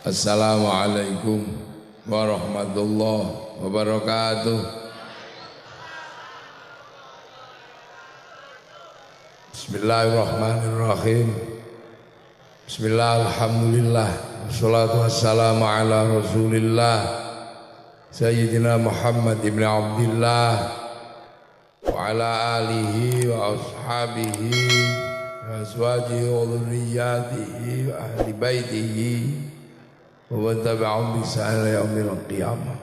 Assalamualaikum warahmatullahi wabarakatuh. Bismillahirrahmanirrahim. Bismillah, alhamdulillah, wassalatu wassalamu ala rasulillah Sayyidina Muhammad ibn Abdillah wa ala alihi wa ashabihi wa azwajihi wa dhurriyyatihi wa ahli baitihi wa tabi'ahum bi ihsan ila yaumil qiyamah.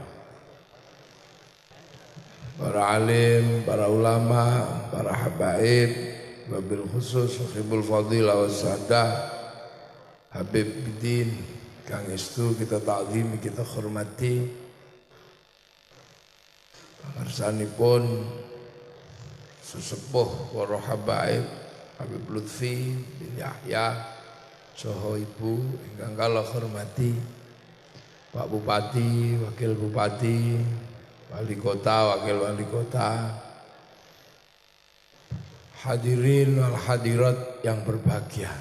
Para alim, para ulama, para habaib, wabil khusus sahibul fadilah wassadah Habib Bidin kang estu kita ta'zimi, kita hormati pangarsanipun sesepuh para habaib Habib Lutfi bin Yahya saha ibu ingkang kala hormati Pak Bupati, Wakil Bupati, Wali Kota, Wakil Wali Kota, hadirin wal hadirat yang berbahagia.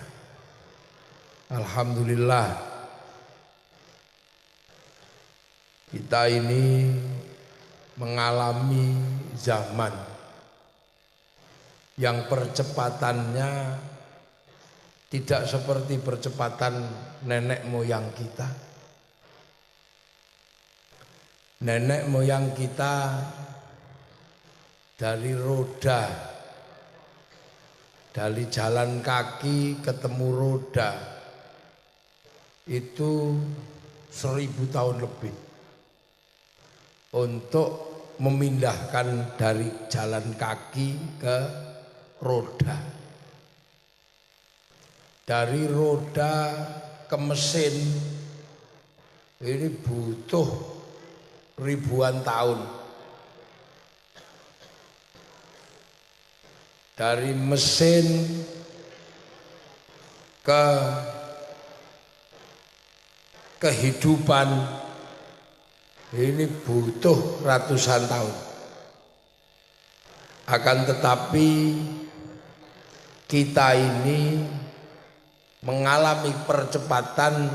Alhamdulillah kita ini mengalami zaman yang percepatannya tidak seperti percepatan nenek moyang kita. Nenek moyang kita dari roda, dari jalan kaki ketemu roda itu 1000 tahun lebih untuk memindahkan dari jalan kaki ke roda, dari roda ke mesin ini butuh ribuan tahun. Dari mesin ke kehidupan ini butuh ratusan tahun. Akan tetapi kita ini mengalami percepatan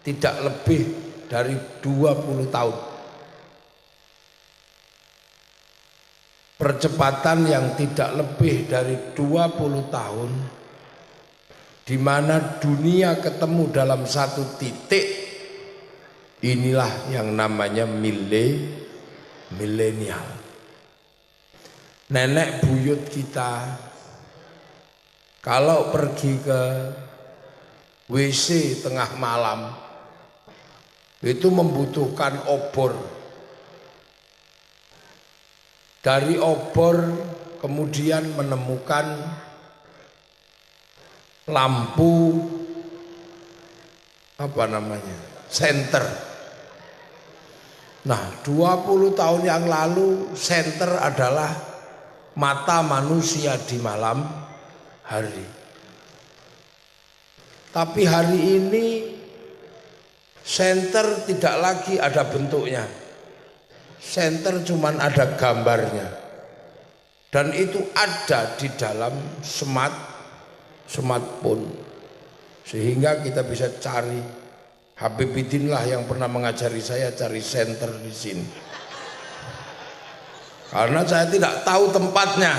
tidak lebih dari 20 tahun. Percepatan yang tidak lebih dari 20 tahun, di mana dunia ketemu dalam satu titik, inilah yang namanya milenial. Nenek buyut kita kalau pergi ke WC tengah malam itu membutuhkan obor. Dari obor kemudian menemukan lampu senter. Nah, 20 tahun yang lalu senter adalah mata manusia di malam hari. Tapi hari ini senter tidak lagi ada bentuknya. Senter cuman ada gambarnya. Dan itu ada di dalam smartphone. Sehingga kita bisa cari. Habib Bidin lah yang pernah mengajari saya cari senter di sini. Karena saya tidak tahu tempatnya.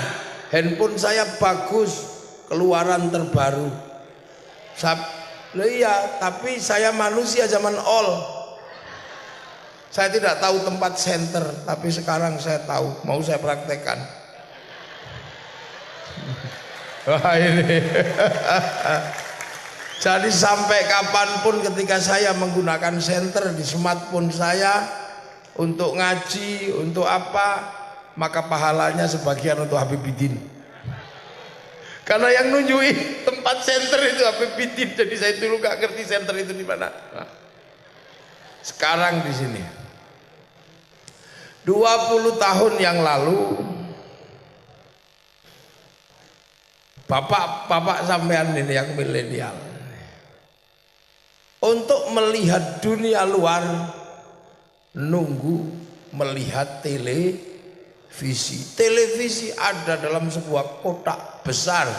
Handphone saya bagus, keluaran terbaru. Iya, tapi saya manusia zaman all. Saya tidak tahu tempat senter, tapi sekarang saya tahu, mau saya praktekkan. Wah ini. Jadi sampai kapanpun ketika saya menggunakan senter di smartphone saya untuk ngaji, untuk apa, maka pahalanya sebagian untuk Habib Bidin. Karena yang nunjukin tempat senter itu Habib Bidin, jadi saya dulu gak ngerti senter itu di mana. Nah, sekarang di sini. 20 tahun yang lalu bapak sampean ini yang milenial untuk melihat dunia luar nunggu melihat televisi. Televisi ada dalam sebuah kotak besar.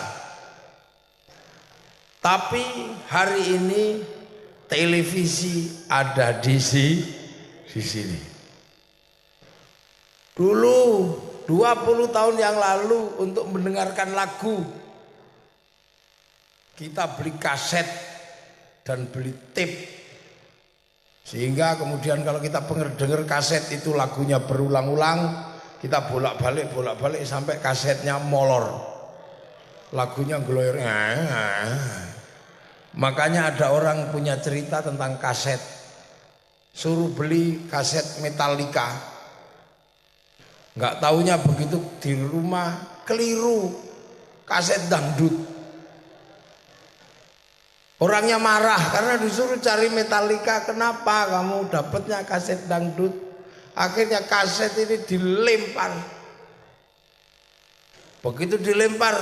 Tapi hari ini televisi ada di sini. Dulu 20 tahun yang lalu untuk mendengarkan lagu kita beli kaset dan beli tape. Sehingga kemudian kalau kita dengar kaset itu lagunya berulang-ulang, kita bolak-balik sampai kasetnya molor. Lagunya gloyor. Makanya ada orang punya cerita tentang kaset. Suruh beli kaset Metallica. Nggak taunya begitu di rumah keliru kaset dangdut. Orangnya marah karena disuruh cari Metallica. Kenapa kamu dapatnya kaset dangdut? Akhirnya kaset ini dilempar. Begitu dilempar,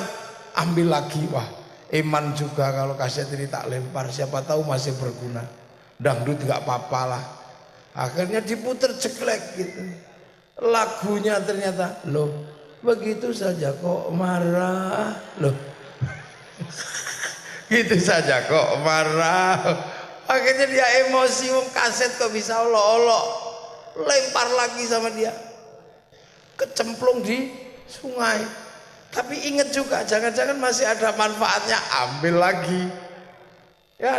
ambil lagi. Wah, iman juga kalau kaset ini tak lempar. Siapa tahu masih berguna. Dangdut nggak apa-apa lah. Akhirnya diputer ceklek gitu. Lagunya ternyata, loh begitu saja kok marah. Loh gitu saja kok marah. Akhirnya dia emosi, kaset kok bisa olok-olok. Lempar lagi sama dia, kecemplung di sungai. Tapi ingat juga, jangan-jangan masih ada manfaatnya, ambil lagi. Ya,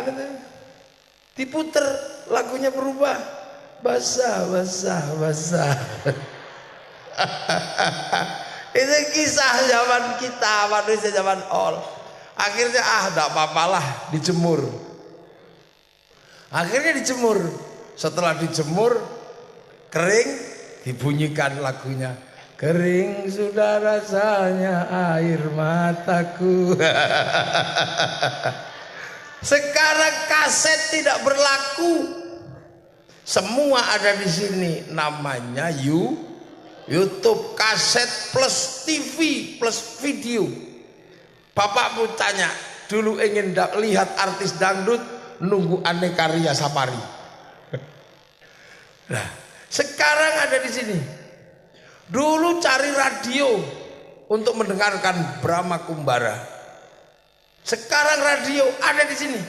diputer, lagunya berubah, basah. Itu kisah zaman kita, manusia zaman all. Akhirnya enggak apa-apalah, dijemur. Akhirnya dijemur. Setelah dijemur kering, dibunyikan lagunya. Kering sudah rasanya air mataku. Sekarang kaset tidak berlaku. Semua ada di sini. Namanya YouTube, kaset plus TV plus video. Bapakmu tanya, dulu ingin lihat artis dangdut, nunggu Aneka Ria Sapari. Nah, sekarang ada di sini. Dulu cari radio untuk mendengarkan Brahma Kumbara. Sekarang radio ada di sini.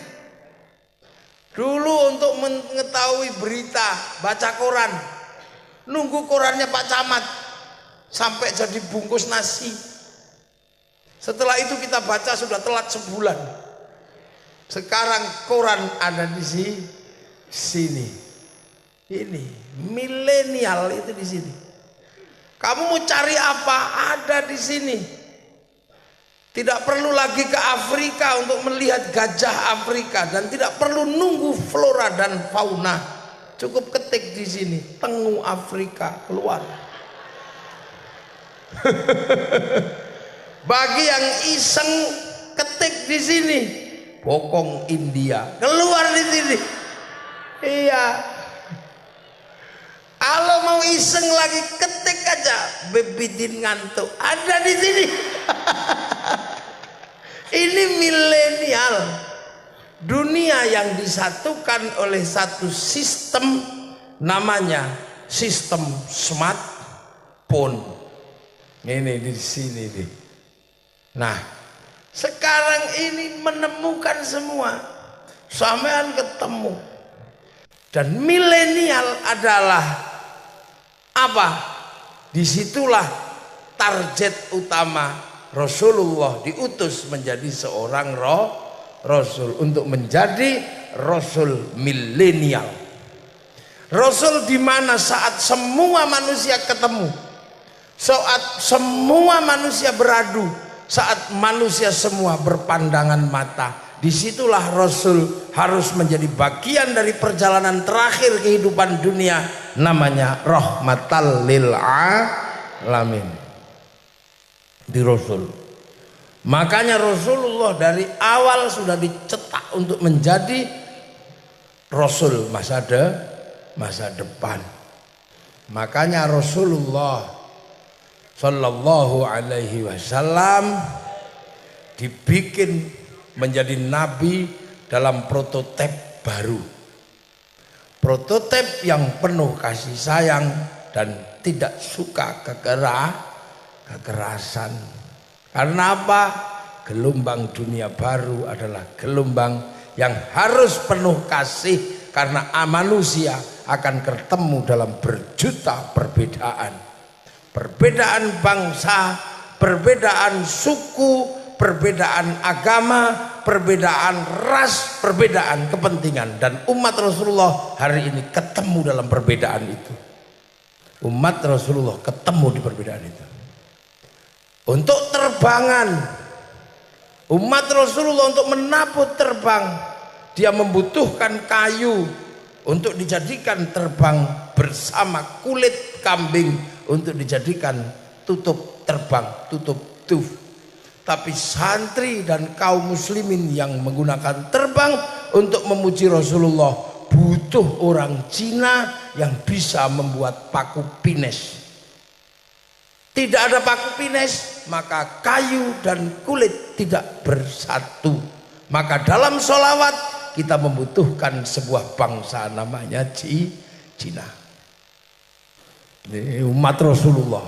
Dulu untuk mengetahui berita, baca koran, nunggu korannya Pak Camat sampai jadi bungkus nasi. Setelah itu kita baca sudah telat sebulan. Sekarang koran ada di sini. Ini milenial itu di sini. Kamu mau cari apa? Ada di sini. Tidak perlu lagi ke Afrika untuk melihat gajah Afrika dan tidak perlu nunggu flora dan fauna. Cukup ketik di sini, tengu Afrika keluar. Bagi yang iseng ketik di sini, bokong India keluar di sini. Iya. Kalau mau iseng lagi ketik aja, bebidin ngantuk ada di sini. Ini milenial, dunia yang disatukan oleh satu sistem, namanya sistem smartphone. Ini di sini nih. Nah, sekarang ini menemukan semua, sampean ketemu. Dan milenial adalah apa? Disitulah target utama Rasulullah diutus menjadi seorang Rasul untuk menjadi Rasul milenial. Rasul di mana saat semua manusia ketemu, saat semua manusia beradu, saat manusia semua berpandangan mata, disitulah Rasul harus menjadi bagian dari perjalanan terakhir kehidupan dunia, namanya rahmatal lil alamin. Di Rasul. Makanya Rasulullah dari awal sudah dicetak untuk menjadi Rasul masa depan. Makanya Rasulullah Sallallahu Alaihi Wasallam dibikin menjadi nabi dalam prototip baru, prototip yang penuh kasih sayang dan tidak suka kekerasan. Karena apa? Gelombang dunia baru adalah gelombang yang harus penuh kasih, karena manusia akan ketemu dalam berjuta perbedaan. Perbedaan bangsa, perbedaan suku, perbedaan agama, perbedaan ras, perbedaan kepentingan. Dan umat Rasulullah hari ini ketemu dalam perbedaan itu. Umat Rasulullah ketemu di perbedaan itu. Untuk terbangan, umat Rasulullah untuk menabuh terbang, dia membutuhkan kayu untuk dijadikan terbang bersama kulit kambing untuk dijadikan tutup terbang, tutup tuf. Tapi santri dan kaum muslimin yang menggunakan terbang untuk memuji Rasulullah butuh orang Cina yang bisa membuat paku pines. Tidak ada paku pines, maka kayu dan kulit tidak bersatu. Maka dalam sholawat kita membutuhkan sebuah bangsa namanya Cina. Ini umat Rasulullah.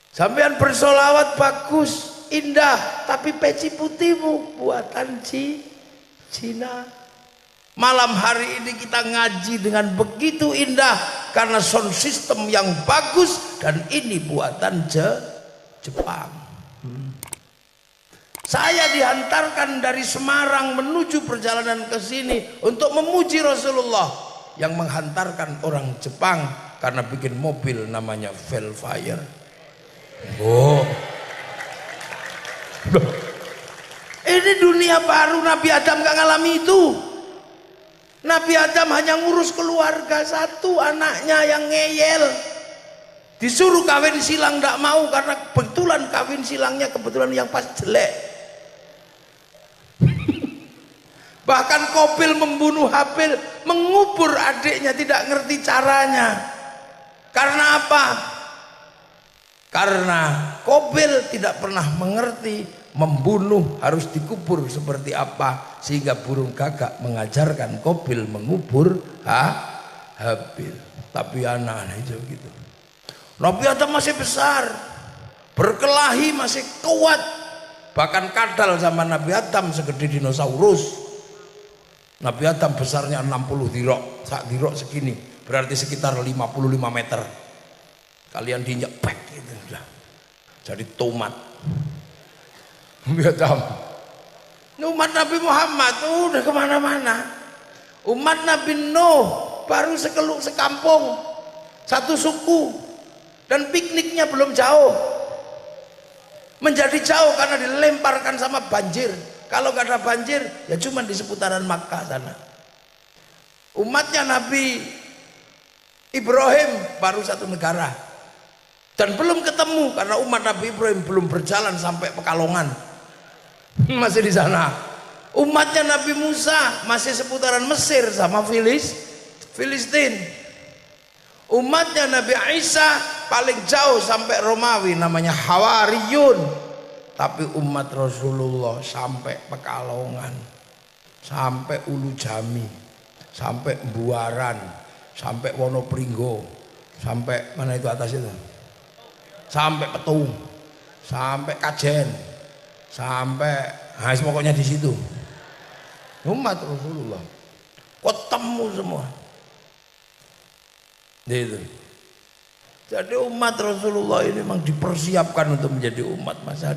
Sampean bersolawat bagus, indah, tapi peci putihmu buatan Cina. Malam hari ini kita ngaji dengan begitu indah karena sound system yang bagus, dan ini buatan Jepang. Saya dihantarkan dari Semarang menuju perjalanan ke sini untuk memuji Rasulullah, yang menghantarkan orang Jepang karena bikin mobil namanya Velfire. Oh. Ini dunia baru, Nabi Adam gak ngalami itu. Nabi Adam hanya ngurus keluarga satu, anaknya yang ngeyel. Disuruh kawin silang gak mau karena kebetulan kawin silangnya kebetulan yang pas jelek. Bahkan Qabil membunuh Habil, mengubur adiknya, tidak ngerti caranya. Karena apa? Karena Qabil tidak pernah mengerti membunuh harus dikubur seperti apa, sehingga burung gagak mengajarkan Qabil mengubur Habil. Tapi anak-anak itu gitu. Nabi Adam masih besar, berkelahi masih kuat, bahkan kadal sama Nabi Adam segede dinosaurus. Nabi Adam besarnya 60 dirok, sak dirok segini, berarti sekitar 55 meter. Kalian dinyepek gitu udah. Jadi tomat. Nabi Adam. Umat Nabi Muhammad udah kemana-mana. Umat Nabi Nuh baru sekampung, satu suku, dan pikniknya belum jauh. Menjadi jauh karena dilemparkan sama banjir. Kalau gak ada banjir ya cuma di seputaran Makkah sana. Umatnya Nabi Ibrahim baru satu negara, dan belum ketemu karena umat Nabi Ibrahim belum berjalan sampai Pekalongan, masih di sana. Umatnya Nabi Musa masih seputaran Mesir sama Filistin. Umatnya Nabi Isa paling jauh sampai Romawi, namanya Hawariyun. Tapi umat Rasulullah sampai Pekalongan, sampai Ulu Jami, sampai Buaran, sampai Wonopringgo, sampai mana itu atas itu, sampai Petung, sampai Kajen, sampai pokoknya di situ. Umat Rasulullah ketemu semua. Gitu. Jadi umat Rasulullah ini memang dipersiapkan untuk menjadi umat masa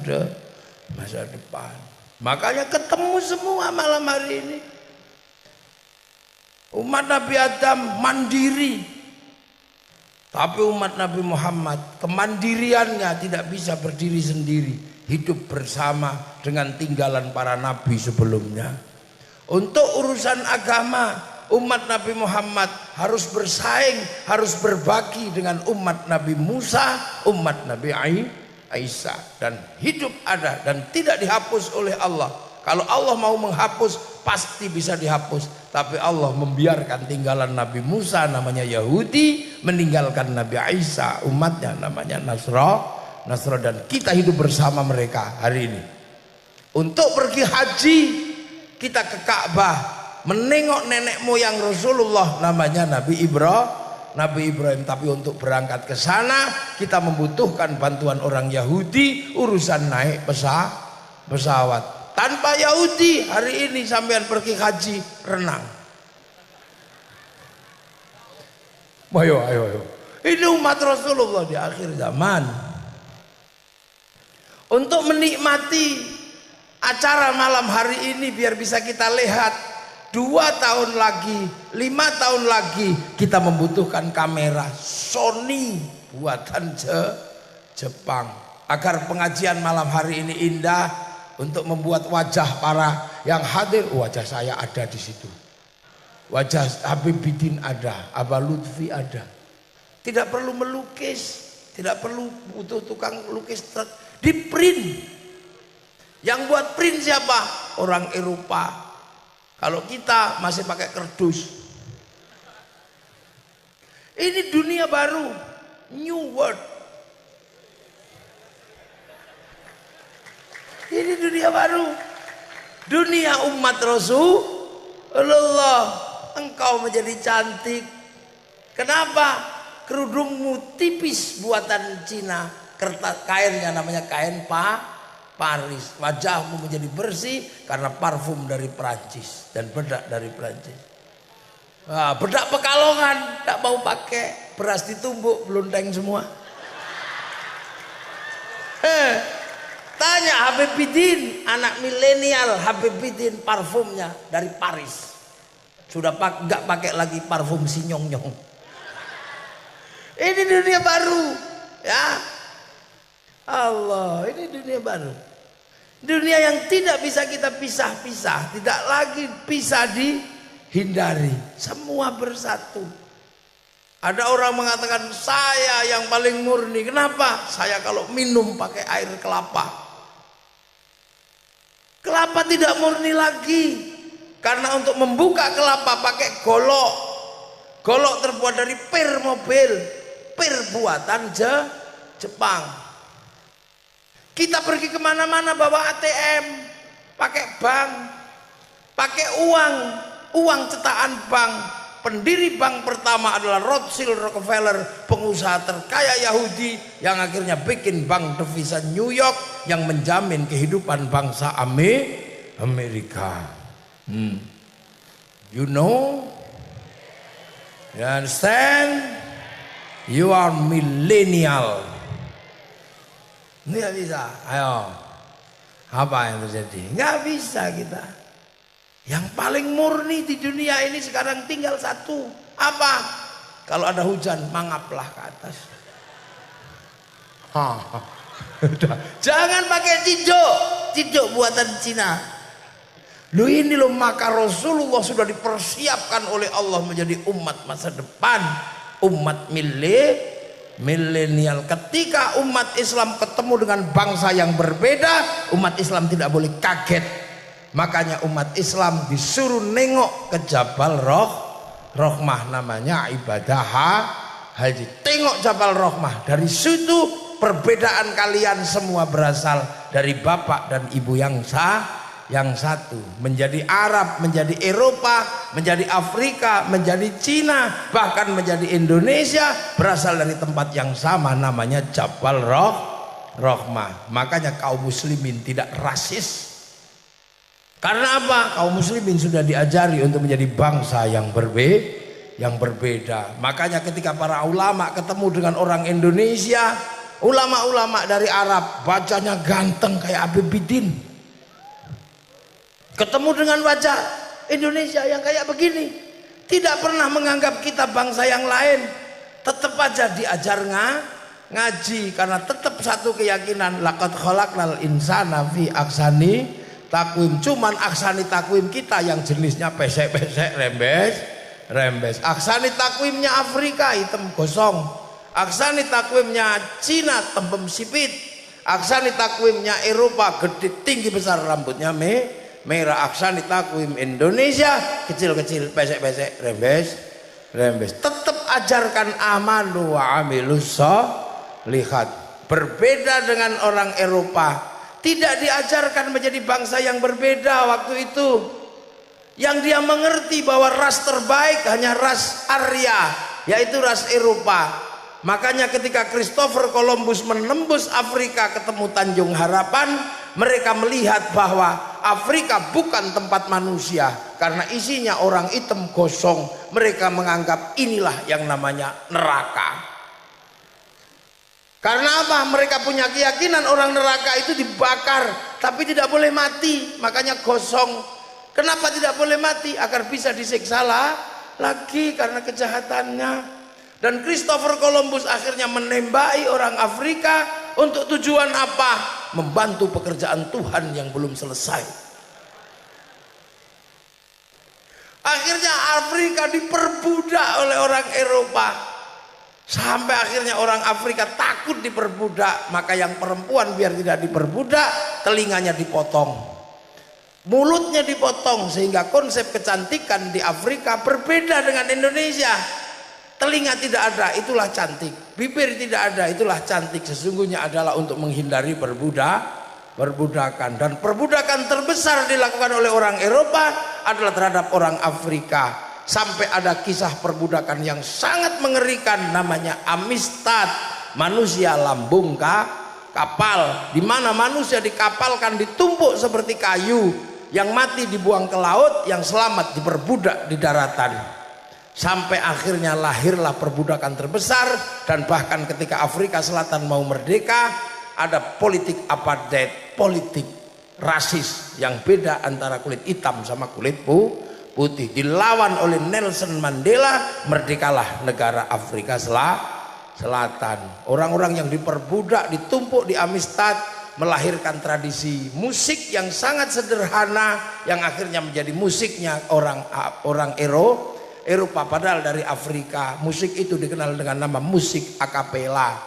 depan. Makanya ketemu semua malam hari ini. Umat Nabi Adam mandiri, tapi umat Nabi Muhammad kemandiriannya tidak bisa berdiri sendiri, hidup bersama dengan tinggalan para nabi sebelumnya. Untuk urusan agama, umat Nabi Muhammad harus bersaing, harus berbagi dengan umat Nabi Musa, umat Nabi Isa, dan hidup ada dan tidak dihapus oleh Allah. Kalau Allah mau menghapus pasti bisa dihapus, tapi Allah membiarkan tinggalan Nabi Musa namanya Yahudi, meninggalkan Nabi Isa umatnya namanya Nasra, dan kita hidup bersama mereka hari ini. Untuk pergi haji kita ke Ka'bah, menengok nenek moyang Rasulullah namanya Nabi Ibrahim. Tapi untuk berangkat ke sana kita membutuhkan bantuan orang Yahudi urusan naik pesawat. Tanpa Yahudi hari ini sampean pergi haji renang. Ayo. Ini umat Rasulullah di akhir zaman. Untuk menikmati acara malam hari ini biar bisa kita lihat 2 tahun lagi, 5 tahun lagi kita membutuhkan kamera Sony buatan Jepang agar pengajian malam hari ini indah, untuk membuat wajah para yang hadir. Wajah saya ada di situ, wajah Habib Bidin ada, Abah Lutfi ada. Tidak perlu melukis, tidak perlu butuh tukang lukis, di print. Yang buat print siapa? Orang Eropa. Kalau kita masih pakai kardus. Ini dunia baru, new world. Ini dunia baru, dunia umat Rasulullah. Engkau menjadi cantik. Kenapa? Kerudungmu tipis buatan Cina, kertas kainnya namanya kain Paris. Wajahmu menjadi bersih karena parfum dari Prancis dan bedak dari Prancis. Bedak Pekalongan tak mau pakai, beras ditumbuk belunteng semua. Tanya Habib Bidin, anak milenial Habib Bidin, parfumnya dari Paris. Sudah nggak pakai lagi parfum si nyong-nyong. Ini dunia baru, ya Allah, ini dunia baru. Dunia yang tidak bisa kita pisah-pisah, tidak lagi bisa dihindari, semua bersatu. Ada orang mengatakan saya yang paling murni. Kenapa? Saya kalau minum pakai air kelapa. Kelapa tidak murni lagi, karena untuk membuka kelapa pakai golok. Golok terbuat dari pir mobil, pir buatan Jepang. Kita pergi kemana-mana bawa ATM, pakai bank, pakai uang cetakan bank. Pendiri bank pertama adalah Rothschild Rockefeller, pengusaha terkaya Yahudi yang akhirnya bikin bank devisa New York yang menjamin kehidupan bangsa Amerika. You know? You understand? You are millennial. Nggak bisa. Ayo, apa yang terjadi? Nggak bisa kita. Yang paling murni di dunia ini sekarang tinggal satu. Apa? Kalau ada hujan, mangaplah ke atas. Jangan pakai cidok buatan Cina. Lu ini loh, maka Rasulullah sudah dipersiapkan oleh Allah menjadi umat masa depan, umat milenial. Ketika umat Islam ketemu dengan bangsa yang berbeda, umat Islam tidak boleh kaget. Makanya umat Islam disuruh nengok ke Jabal Rohmah, namanya ibadah haji. Tengok Jabal Rohmah, dari situ perbedaan kalian semua berasal dari bapak dan ibu yang satu. Menjadi Arab, menjadi Eropa, menjadi Afrika, menjadi Cina, bahkan menjadi Indonesia, berasal dari tempat yang sama, namanya Jabal Rohmah. Makanya kaum muslimin tidak rasis. Karena apa? Kaum muslimin sudah diajari untuk menjadi bangsa yang berbeda. Makanya ketika para ulama ketemu dengan orang Indonesia, ulama-ulama dari Arab, bacanya ganteng kayak Habib Bidin. Ketemu dengan wajah Indonesia yang kayak begini, tidak pernah menganggap kita bangsa yang lain. Tetap aja diajar ngaji, karena tetap satu keyakinan, laqad khalaqnal insana fi ahsani takwim. Cuman aksani takwim kita yang jenisnya pesek-pesek, rembes. Aksani takwimnya Afrika hitam gosong. Aksani takwimnya Cina tembem sipit. Aksani takwimnya Eropa gede tinggi besar rambutnya merah. Aksani takwim Indonesia kecil-kecil pesek-pesek, rembes. Tetap ajarkan amanu wa amilus sholihat. Berbeda dengan orang Eropa, tidak diajarkan menjadi bangsa yang berbeda waktu itu. Yang dia mengerti bahwa ras terbaik hanya ras Arya, yaitu ras Eropa. Makanya ketika Christopher Columbus menembus Afrika ketemu Tanjung Harapan, mereka melihat bahwa Afrika bukan tempat manusia karena isinya orang hitam gosong. Mereka menganggap inilah yang namanya neraka. Karena apa? Mereka punya keyakinan orang neraka itu dibakar tapi tidak boleh mati, makanya gosong. Kenapa tidak boleh mati? Agar bisa disiksa lagi karena kejahatannya. Dan Christopher Columbus akhirnya menembaki orang Afrika untuk tujuan apa? Membantu pekerjaan Tuhan yang belum selesai. Akhirnya Afrika diperbudak oleh orang Eropa. Sampai akhirnya orang Afrika takut diperbudak. Maka yang perempuan biar tidak diperbudak, telinganya dipotong, mulutnya dipotong, sehingga konsep kecantikan di Afrika berbeda dengan Indonesia. Telinga tidak ada, itulah cantik. Bibir tidak ada, itulah cantik. Sesungguhnya adalah untuk menghindari perbudakan. Dan perbudakan terbesar dilakukan oleh orang Eropa adalah terhadap orang Afrika. Sampai ada kisah perbudakan yang sangat mengerikan, namanya Amistad, manusia lambung kapal, di mana manusia dikapalkan, ditumpuk seperti kayu. Yang mati dibuang ke laut, yang selamat diperbudak di daratan. Sampai akhirnya lahirlah perbudakan terbesar. Dan bahkan ketika Afrika Selatan mau merdeka, ada politik apartheid, politik rasis yang beda antara kulit hitam sama kulit putih. Dilawan oleh Nelson Mandela, merdekalah negara Afrika Selatan. Orang-orang yang diperbudak, ditumpuk di Amistad, melahirkan tradisi musik yang sangat sederhana, yang akhirnya menjadi musiknya orang Eropa, padahal dari Afrika. Musik itu dikenal dengan nama musik akapela.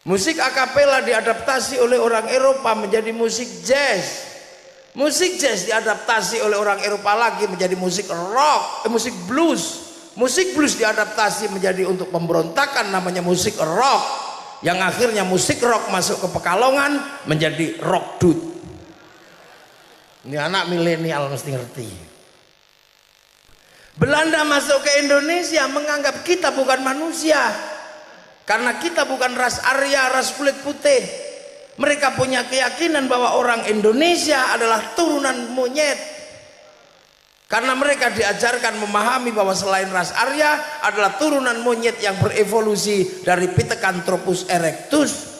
Musik akapela diadaptasi oleh orang Eropa menjadi musik jazz. Musik jazz diadaptasi oleh orang Eropa lagi menjadi musik rock, musik blues. Musik blues diadaptasi menjadi untuk pemberontakan, namanya musik rock. Yang akhirnya musik rock masuk ke Pekalongan menjadi rock dut. Ini anak milenial mesti ngerti. Belanda masuk ke Indonesia menganggap kita bukan manusia karena kita bukan ras Arya, ras kulit putih. Mereka punya keyakinan bahwa orang Indonesia adalah turunan monyet karena mereka diajarkan memahami bahwa selain ras Arya adalah turunan monyet yang berevolusi dari Pithecanthropus erectus,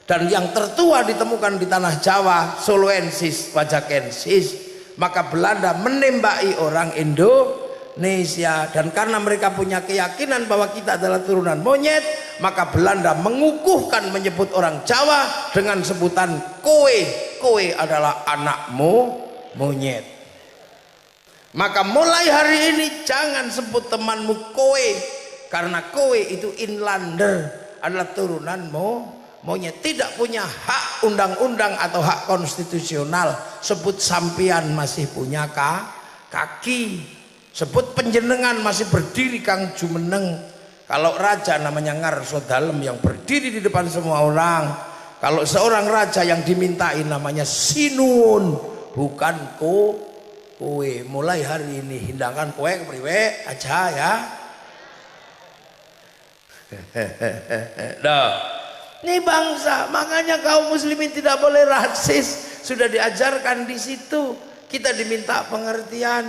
dan yang tertua ditemukan di tanah Jawa, Soloensis wajakensis. Maka Belanda menembaki orang Indonesia, dan karena mereka punya keyakinan bahwa kita adalah turunan monyet, maka Belanda mengukuhkan menyebut orang Jawa dengan sebutan kowe. Kowe adalah anakmu monyet. Maka mulai hari ini jangan sebut temanmu kowe, karena kowe itu inlander, adalah turunanmu monyet, tidak punya hak undang-undang atau hak konstitusional. Sebut sampian masih punya kaki, sebut penjenengan masih berdiri kang jumeneng. Kalau raja namanya ngarso dalem, yang berdiri di depan semua orang. Kalau seorang raja yang dimintai namanya sinuun, bukan kowe. Mulai hari ini hindangkan kowe kepriwe aja ya. Dah. Ini bangsa, makanya kaum muslimin tidak boleh rasis. Sudah diajarkan di situ. Kita diminta pengertian.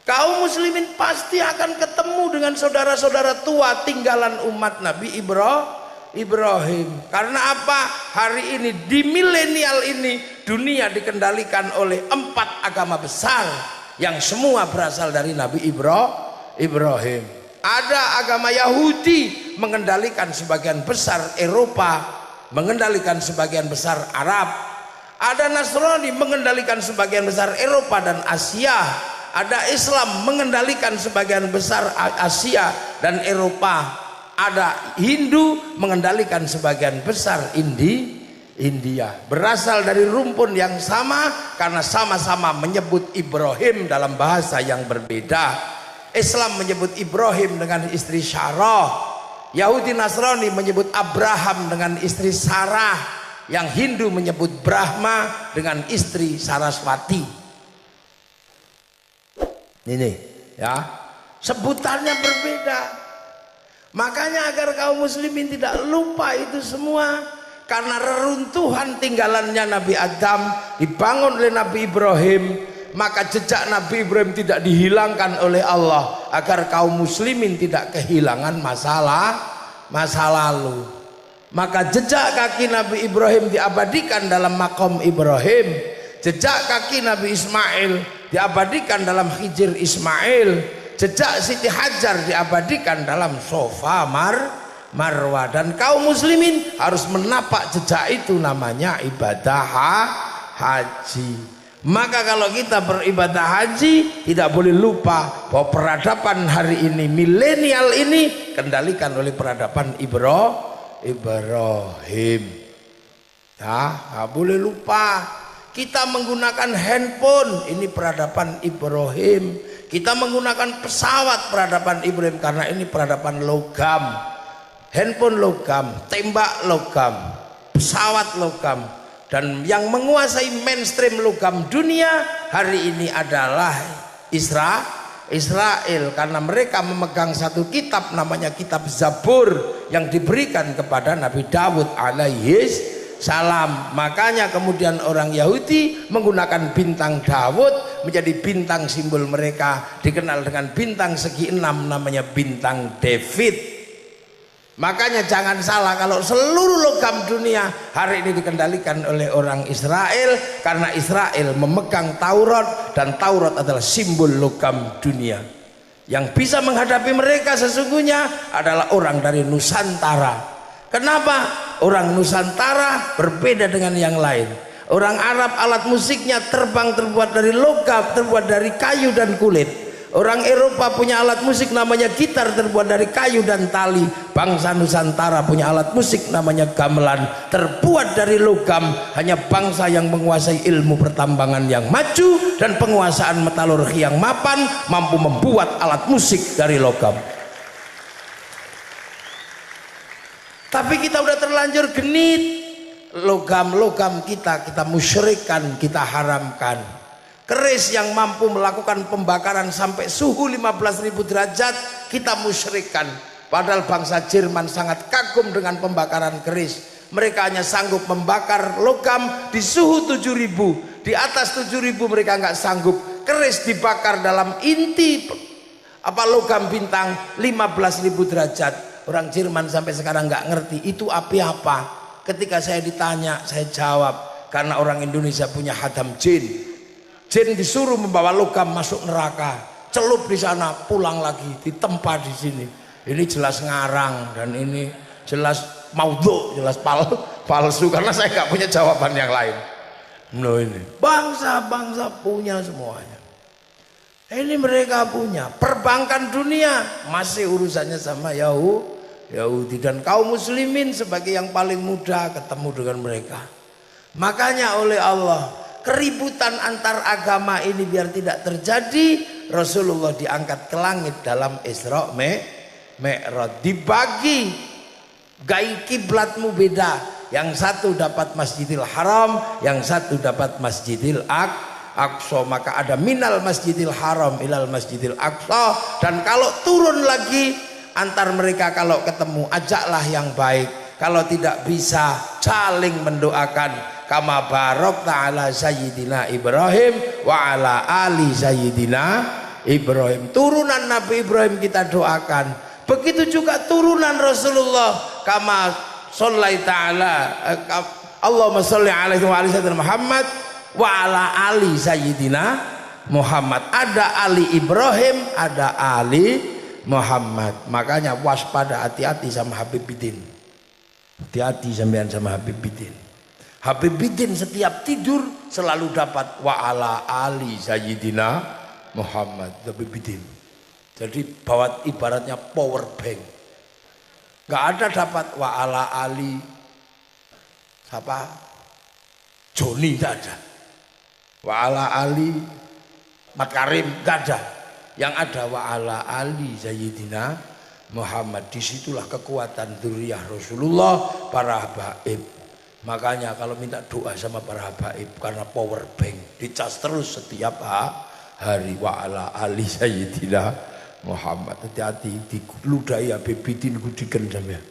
Kaum muslimin pasti akan ketemu dengan saudara-saudara tua tinggalan umat Nabi Ibrahim. Karena apa? Hari ini di milenial ini dunia dikendalikan oleh 4 agama besar yang semua berasal dari Nabi Ibrahim. Ada agama Yahudi mengendalikan sebagian besar Eropa, mengendalikan sebagian besar Arab. Ada Nasrani mengendalikan sebagian besar Eropa dan Asia. Ada Islam mengendalikan sebagian besar Asia dan Eropa. Ada Hindu mengendalikan sebagian besar India. Berasal dari rumpun yang sama karena sama-sama menyebut Ibrahim dalam bahasa yang berbeda. Islam menyebut Ibrahim dengan istri Sarah. Yahudi Nasrani menyebut Abraham dengan istri Sarah. Yang Hindu menyebut Brahma dengan istri Saraswati. Ini ya, sebutannya berbeda. Makanya agar kaum muslimin tidak lupa itu semua, karena reruntuhan tinggalannya Nabi Adam dibangun oleh Nabi Ibrahim, maka jejak Nabi Ibrahim tidak dihilangkan oleh Allah agar kaum muslimin tidak kehilangan masa lalu. Maka jejak kaki Nabi Ibrahim diabadikan dalam makom Ibrahim, jejak kaki Nabi Ismail diabadikan dalam Hijr Ismail, jejak Siti Hajar diabadikan dalam Sofa Marwah, dan kaum muslimin harus menapak jejak itu, namanya ibadah haji. Maka kalau kita beribadah haji tidak boleh lupa bahwa peradaban hari ini, milenial ini kendalikan oleh peradaban Ibrahim. Nggak boleh lupa. Kita menggunakan handphone, ini peradaban Ibrahim. Kita menggunakan pesawat, peradaban Ibrahim, karena ini peradaban logam. Handphone logam, tembak logam, pesawat logam. Dan yang menguasai mainstream logam dunia hari ini adalah Israel, karena mereka memegang satu kitab namanya kitab Zabur yang diberikan kepada Nabi Dawud alaihis salam. Makanya kemudian orang Yahudi menggunakan bintang Dawud menjadi bintang simbol mereka, dikenal dengan bintang segi 6 namanya bintang David. Makanya jangan salah kalau seluruh logam dunia hari ini dikendalikan oleh orang Israel, karena Israel memegang Taurat dan Taurat adalah simbol logam dunia. Yang bisa menghadapi mereka sesungguhnya adalah orang dari Nusantara. Kenapa? Orang Nusantara berbeda dengan yang lain. Orang Arab alat musiknya terbang terbuat dari logam, terbuat dari kayu dan kulit. Orang Eropa punya alat musik namanya gitar terbuat dari kayu dan tali. Bangsa Nusantara punya alat musik namanya gamelan terbuat dari logam. Hanya bangsa yang menguasai ilmu pertambangan yang maju dan penguasaan metalurgi yang mapan mampu membuat alat musik dari logam. Tapi kita udah terlanjur genit. Logam-logam kita musyrikkan, kita haramkan. Keris yang mampu melakukan pembakaran sampai suhu 15.000 derajat kita musyrikkan. Padahal bangsa Jerman sangat kagum dengan pembakaran keris. Mereka hanya sanggup membakar logam di suhu 7.000. Di atas 7.000 mereka nggak sanggup. Keris dibakar dalam inti logam bintang 15.000 derajat. Orang Jerman sampai sekarang nggak ngerti itu api apa. Ketika saya ditanya, saya jawab, karena orang Indonesia punya hadam jin. Jin disuruh membawa logam masuk neraka, celup di sana, pulang lagi, ditempa di sini. Ini jelas ngarang dan ini jelas maudhu, jelas palsu, karena saya nggak punya jawaban yang lain. No, ini bangsa-bangsa punya semuanya. Ini mereka punya. Perbankan dunia masih urusannya sama Yahudi, dan kaum muslimin sebagai yang paling muda ketemu dengan mereka. Makanya oleh Allah, keributan antar agama ini biar tidak terjadi, Rasulullah diangkat ke langit dalam Isra Mi'raj, dibagi gai kiblatmu beda, yang satu dapat Masjidil Haram, yang satu dapat Masjidil Aqsa. Maka ada minal Masjidil Haram ilal Masjidil Aqsa, dan kalau turun lagi antar mereka, kalau ketemu ajaklah yang baik, kalau tidak bisa saling mendoakan. Kama barok ta'ala Sayyidina Ibrahim wa ala ali Sayyidina Ibrahim. Turunan Nabi Ibrahim kita doakan. Begitu juga turunan Rasulullah. Kama sholli ta'ala Allahumma sholli alaihi wa ala Sayyidina Muhammad wa ala ali Sayyidina Muhammad. Ada Ali Ibrahim, ada Ali Muhammad. Makanya waspada, hati-hati sama Habib Bidin. Hati-hati sampean sama Habib Bidin. Habib Bidin setiap tidur selalu dapat wa ala ali Sayyidina Muhammad. Habib Bidin. Jadi bawa ibaratnya power bank. Gak ada dapat wa ala ali siapa? Joni, gak ada. Wa ala ali Mat Karim, gak ada. Yang ada wa ala ali Sayyidina Muhammad. Disitulah kekuatan dzurriyyah Rasulullah, para habaib. Makanya kalau minta doa sama para habaib, karena power bank dicas terus setiap hari wa ala ali Sayyidina Muhammad. Hati-hati diludahi Habib Bidin gudikan sampean.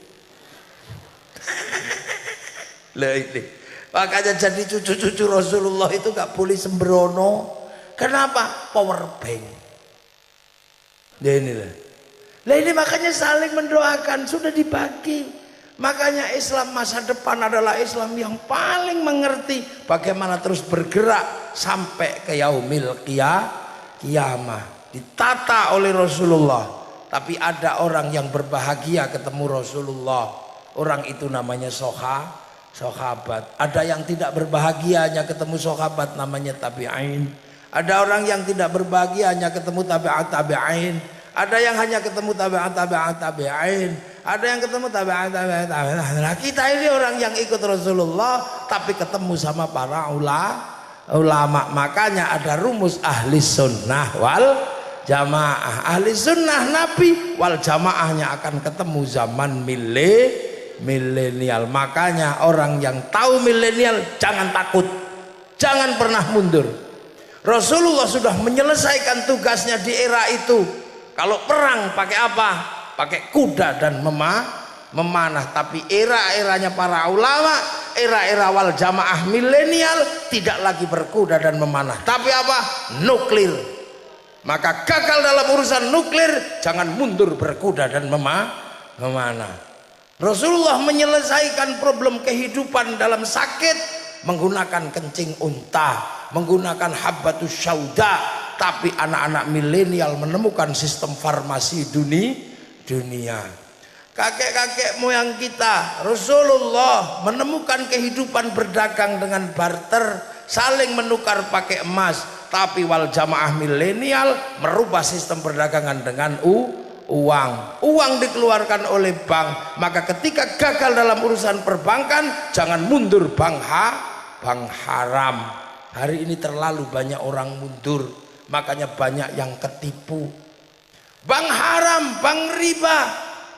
Lah ini. Makanya jadi cucu-cucu Rasulullah itu gak boleh sembrono. Kenapa? Power bank. Ya inilah. Lah ini makanya saling mendoakan, sudah dibagi. Makanya Islam masa depan adalah Islam yang paling mengerti bagaimana terus bergerak sampai ke yaumil qiyamah. Ditata oleh Rasulullah. Tapi ada orang yang berbahagia ketemu Rasulullah. Orang itu namanya sahabat. Ada yang tidak berbahagia hanya ketemu sahabat, namanya tabi'in. Ada orang yang tidak berbahagia hanya ketemu tabi'in. Ada yang hanya ketemu tabi'in. Ada yang ketemu tabi'in. Nah, kita ini orang yang ikut Rasulullah tapi ketemu sama para ulama. Makanya ada rumus ahli sunnah wal jamaah. Ahli sunnah Nabi wal jamaahnya akan ketemu zaman milenial. Makanya orang yang tahu milenial jangan takut, jangan pernah mundur. Rasulullah sudah menyelesaikan tugasnya di era itu. Kalau perang pakai apa? Pakai kuda dan memanah. Tapi era-eranya para ulama, era-era wal jamaah milenial tidak lagi berkuda dan memanah, tapi apa? Nuklir. Maka gagal dalam urusan nuklir, jangan mundur berkuda dan memanah. Rasulullah menyelesaikan problem kehidupan dalam sakit menggunakan kencing unta, menggunakan habbatus syauda. Tapi anak-anak milenial menemukan sistem farmasi dunia. Kakek-kakek moyang kita, Rasulullah menemukan kehidupan berdagang dengan barter, saling menukar pakai emas. Tapi wal jamaah milenial merubah sistem perdagangan dengan uang dikeluarkan oleh bank. Maka ketika gagal dalam urusan perbankan, jangan mundur bank haram. Hari ini terlalu banyak orang mundur, makanya banyak yang ketipu. Bank haram, bank riba,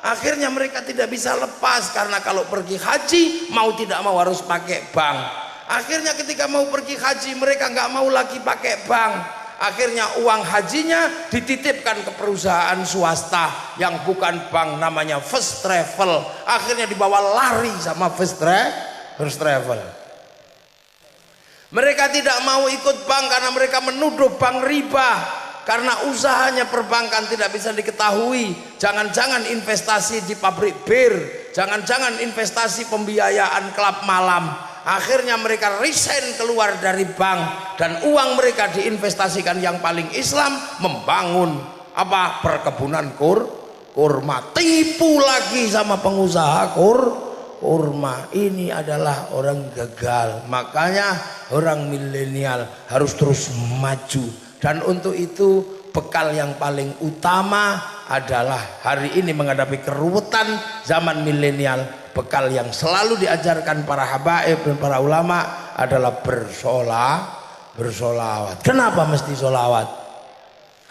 akhirnya mereka tidak bisa lepas. Karena kalau pergi haji mau tidak mau harus pakai bank. Akhirnya ketika mau pergi haji mereka nggak mau lagi pakai bank. Akhirnya uang hajinya dititipkan ke perusahaan swasta yang bukan bank, namanya First Travel. Akhirnya dibawa lari sama First Travel. Mereka tidak mau ikut bank karena mereka menuduh bank riba. Karena usahanya perbankan tidak bisa diketahui. Jangan-jangan investasi di pabrik bir, jangan-jangan investasi pembiayaan klub malam. Akhirnya mereka resign keluar dari bank dan uang mereka diinvestasikan yang paling Islam, membangun apa? Perkebunan kurma. Tipu lagi sama pengusaha kurma. Ini adalah orang gagal. Makanya orang milenial harus terus maju. Dan untuk itu bekal yang paling utama adalah hari ini menghadapi keruwetan zaman milenial. Bekal yang selalu diajarkan para habaib dan para ulama adalah bersolawat. Kenapa mesti solawat?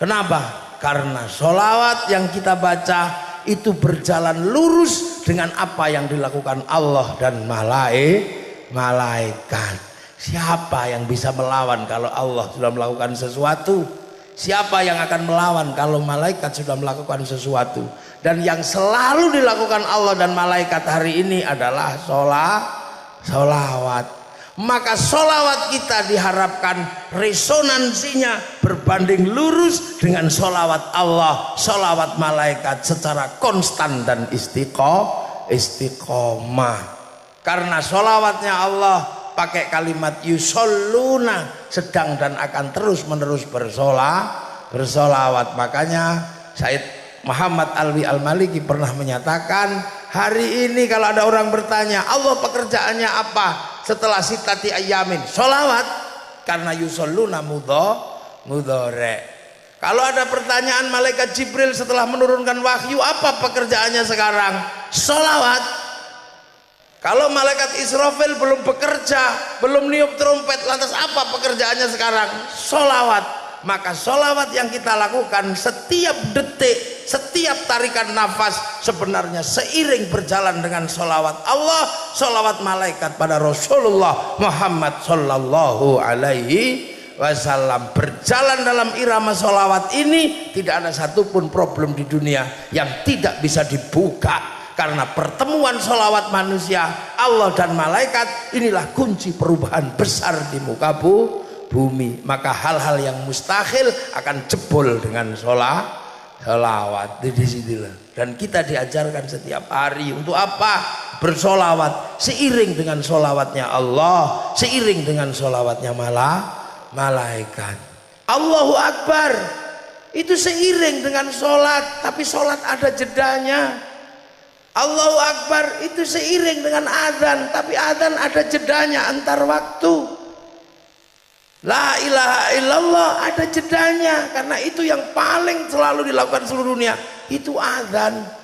Kenapa? Karena solawat yang kita baca itu berjalan lurus dengan apa yang dilakukan Allah dan malaikat. Siapa yang bisa melawan kalau Allah sudah melakukan sesuatu? Siapa yang akan melawan kalau malaikat sudah melakukan sesuatu? Dan yang selalu dilakukan Allah dan malaikat hari ini adalah solawat. Maka solawat kita diharapkan resonansinya berbanding lurus dengan solawat Allah, solawat malaikat secara konstan dan istiqomah. Karena solawatnya Allah pakai kalimat yusholluna, sedang dan akan terus menerus bersolawat. Makanya Said Muhammad Alwi Al-Maliki pernah menyatakan, hari ini kalau ada orang bertanya Allah pekerjaannya apa setelah sitati ayamin, solawat. Karena yusholluna mudhore. Kalau ada pertanyaan malaikat Jibril setelah menurunkan wahyu, apa pekerjaannya sekarang? Solawat. Kalau malaikat Israfil belum bekerja, belum niup trompet, lantas apa pekerjaannya sekarang? Solawat. Maka solawat yang kita lakukan setiap detik, setiap tarikan nafas sebenarnya seiring berjalan dengan solawat Allah, solawat malaikat pada Rasulullah Muhammad Sallallahu Alaihi Wasallam. Berjalan dalam irama solawat ini tidak ada satupun problem di dunia yang tidak bisa dibuka. Karena pertemuan sholawat manusia, Allah dan malaikat, inilah kunci perubahan besar di muka bumi. Maka hal-hal yang mustahil akan jebol dengan sholawat. Di situlah. Dan kita diajarkan setiap hari untuk apa? Bersolawat seiring dengan solawatnya Allah, seiring dengan solawatnya malaikat. Allahu Akbar itu seiring dengan sholat, tapi sholat ada jedanya. Allahu Akbar itu seiring dengan adzan, tapi adzan ada jedanya antar waktu. La ilaha illallah ada jedanya, karena itu yang paling selalu dilakukan seluruh dunia, itu adzan.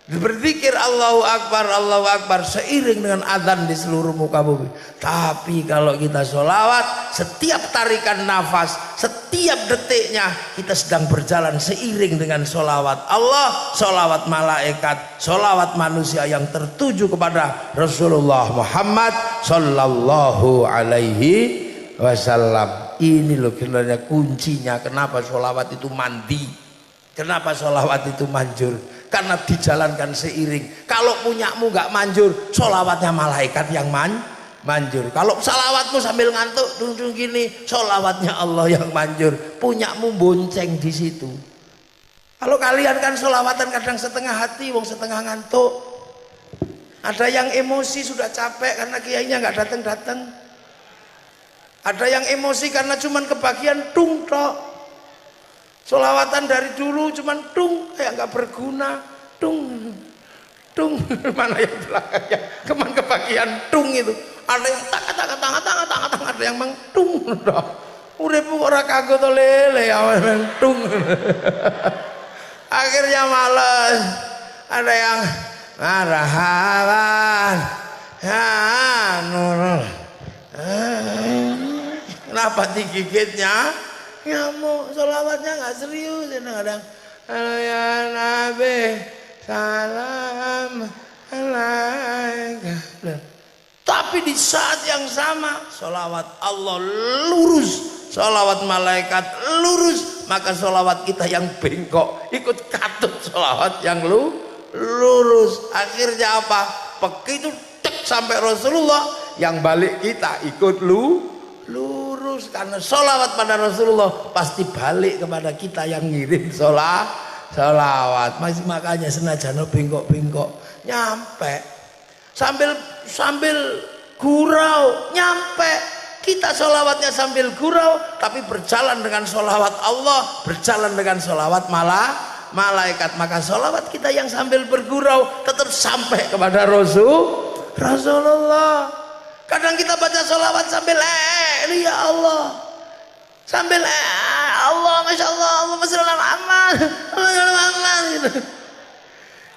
Berzikir Allahu Akbar seiring dengan adzan di seluruh muka bumi. Tapi kalau kita sholawat, setiap tarikan nafas, setiap detiknya kita sedang berjalan seiring dengan sholawat Allah, sholawat malaikat, sholawat manusia yang tertuju kepada Rasulullah Muhammad Sallallahu Alaihi Wasallam. Ini loh sebenarnya kuncinya kenapa sholawat itu mandi, kenapa sholawat itu manjur, karena dijalankan seiring. Kalau punyamu nggak manjur, sholawatnya malaikat yang manjur. Kalau sholawatmu sambil ngantuk dung gini, sholawatnya Allah yang manjur. Punyamu bonceng di situ. Kalau kalian kan sholawatan kadang setengah hati, wong setengah ngantuk. Ada yang emosi sudah capek karena kiainya nggak datang. Ada yang emosi karena cuman kebagian tung tok. Sholawatan dari dulu cuman tung, kayak nggak berguna. Tung mana yang belakangnya cuman kebagian tung itu. Ada yang tang, ada yang mang tung tok. Uripmu ora kagok to lele awan tung. Akhirnya males. Ada yang marhaban. Ya nur. Kenapa digigitnya? Nyamuk, sholawatnya nggak serius. Kadang halo ya Nabi, salam alaikum. Tapi di saat yang sama, sholawat Allah lurus, sholawat malaikat lurus, maka sholawat kita yang bengkok ikut katut sholawat yang lurus. Akhirnya apa? Begitu cek sampai Rasulullah, yang balik kita ikut lurus, karena sholawat pada Rasulullah pasti balik kepada kita yang ngirim sholawat. Makanya senajan bengkok-bengkok nyampe, sambil gurau nyampe. Kita sholawatnya sambil gurau, tapi berjalan dengan sholawat Allah, berjalan dengan sholawat malaikat. Maka sholawat kita yang sambil bergurau tetap sampai kepada Rasulullah. Kadang kita baca sholawat sambil ya Allah, sambil Allah, masya Allah, Allahumma sholli ala Muhammad, gitu.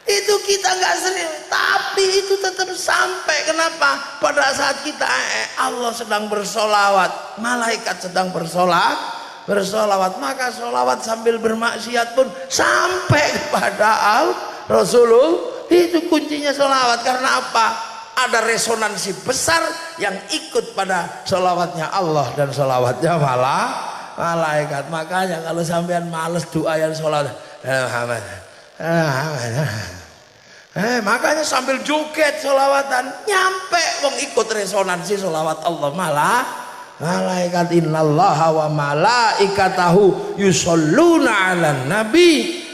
Itu kita nggak sering, tapi itu tetap sampai. Kenapa? Pada saat kita Allah sedang bersolawat, malaikat sedang bersolawat, maka solawat sambil bermaksiat pun sampai kepada Rasulullah. Itu kuncinya solawat. Karena apa? Ada resonansi besar yang ikut pada sholawatnya Allah dan sholawatnya malaikat. Makanya kalau sampean males doa yang sholawat makanya sambil joget sholawatan nyampe, wong ikut resonansi sholawat Allah malaikat. Innallaha wa malaikatahu yusholluna 'alan nabi.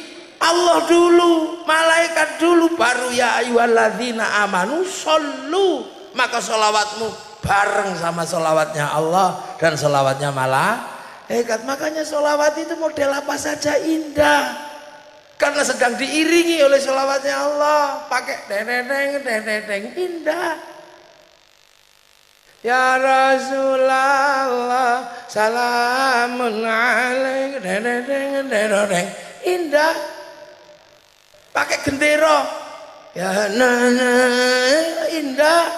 Allah dulu, malaikat dulu, baru ya ayyuhalladzina amanu shollu. Maka sholawatmu bareng sama sholawatnya Allah dan sholawatnya malaikat. Makanya sholawat itu model apa saja indah, karena sedang diiringi oleh sholawatnya Allah. Pakai deng indah. Ya Rasulullah salamun alaik, deng indah. Pakai gendera ya indah.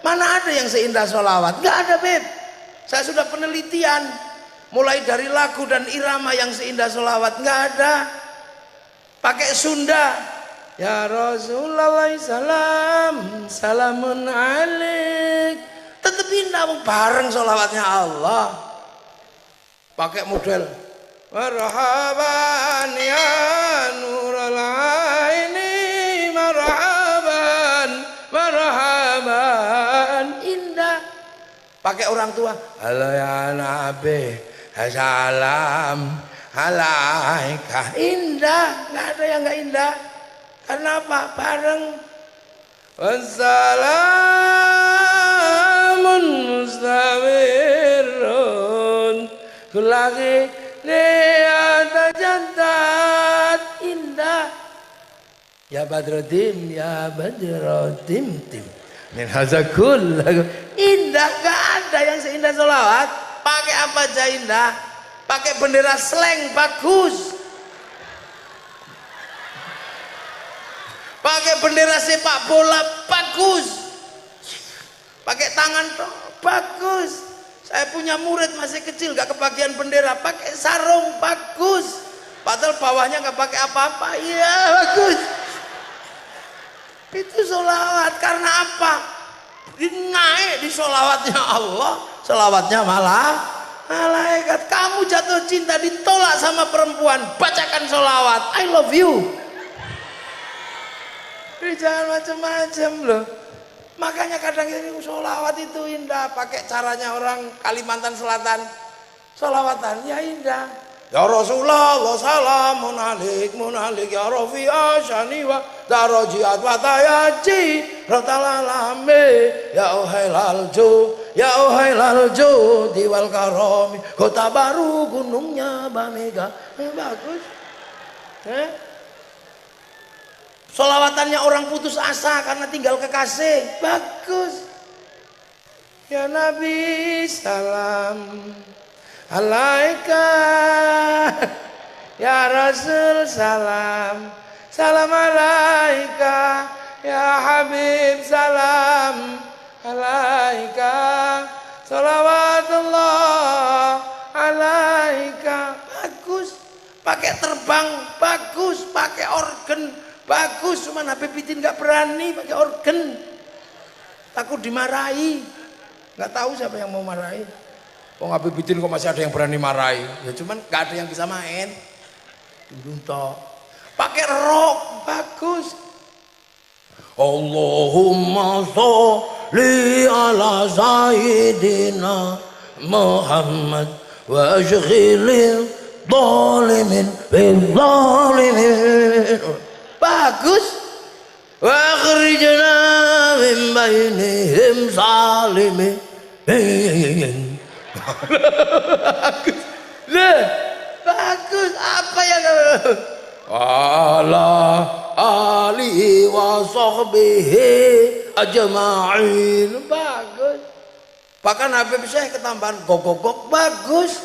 Mana ada yang seindah sholawat? Nggak ada, Beb. Saya sudah penelitian, mulai dari lagu dan irama yang seindah sholawat nggak ada. Pakai Sunda ya Rasulullah salamun alaik, tetap indah bareng sholawatnya Allah. Pakai model marhaban ya nurul aini marhaban Pakai orang tua. Halo ya Nabi, salam alaika. Indah, nggak ada yang nggak indah. Kenapa? Bareng. Wassalamun mustamirun kulaki ni'ata jantat. Indah. Ya Badrodin, ya Badrodin tim. Min hazakul. Indah, gak ada yang seindah sholawat. Pakai apa aja indah. Pakai bendera slang bagus. Pakai bendera sepak bola bagus. Pakai tangan bagus. Saya punya murid masih kecil gak kebagian bendera, pakai sarung bagus. Padahal bawahnya gak pakai apa-apa. Iya bagus. Itu sholawat. Karena apa? Naik di sholawatnya Allah, sholawatnya malah malaikat. Kamu jatuh cinta ditolak sama perempuan, bacakan sholawat. I love you. Jangan macam-macam loh. Makanya kadang ini sholawat itu indah. Pakai caranya orang Kalimantan Selatan, sholawatan ya indah. Ya Rasulullah salamun alik munalik ya Rafi'a syani wa darajat wa tayaji ratalalame ya uhailal jo diwal karomi kota baru gunungnya Bamega. Bagus. Sholawatannya orang putus asa karena tinggal kekasih. Bagus. Ya Nabi salam alaika, ya Rasul salam alaika, ya Habib salam alaika, salawatullah alaika. Bagus. Pakai terbang bagus, pakai organ bagus. Cuman Habibidin nggak berani pakai organ, takut dimarahi. Nggak tahu siapa yang mau marahi. Kok Habibidin kok masih ada yang berani marahi? Ya cuman gak ada yang bisa main. Duntok. Pakai rock bagus. Allahumma sholli ala sayyidina Muhammad wa ashghilil zalimin bil zalimin. Bagus. Wa akhrijna min bainihim zalimin. Bagus. Bagus. Apa yang ala alihi wa sahbihi ajma'in. Bagus. Bahkan Habib Syekh ketambahan gogok bagus.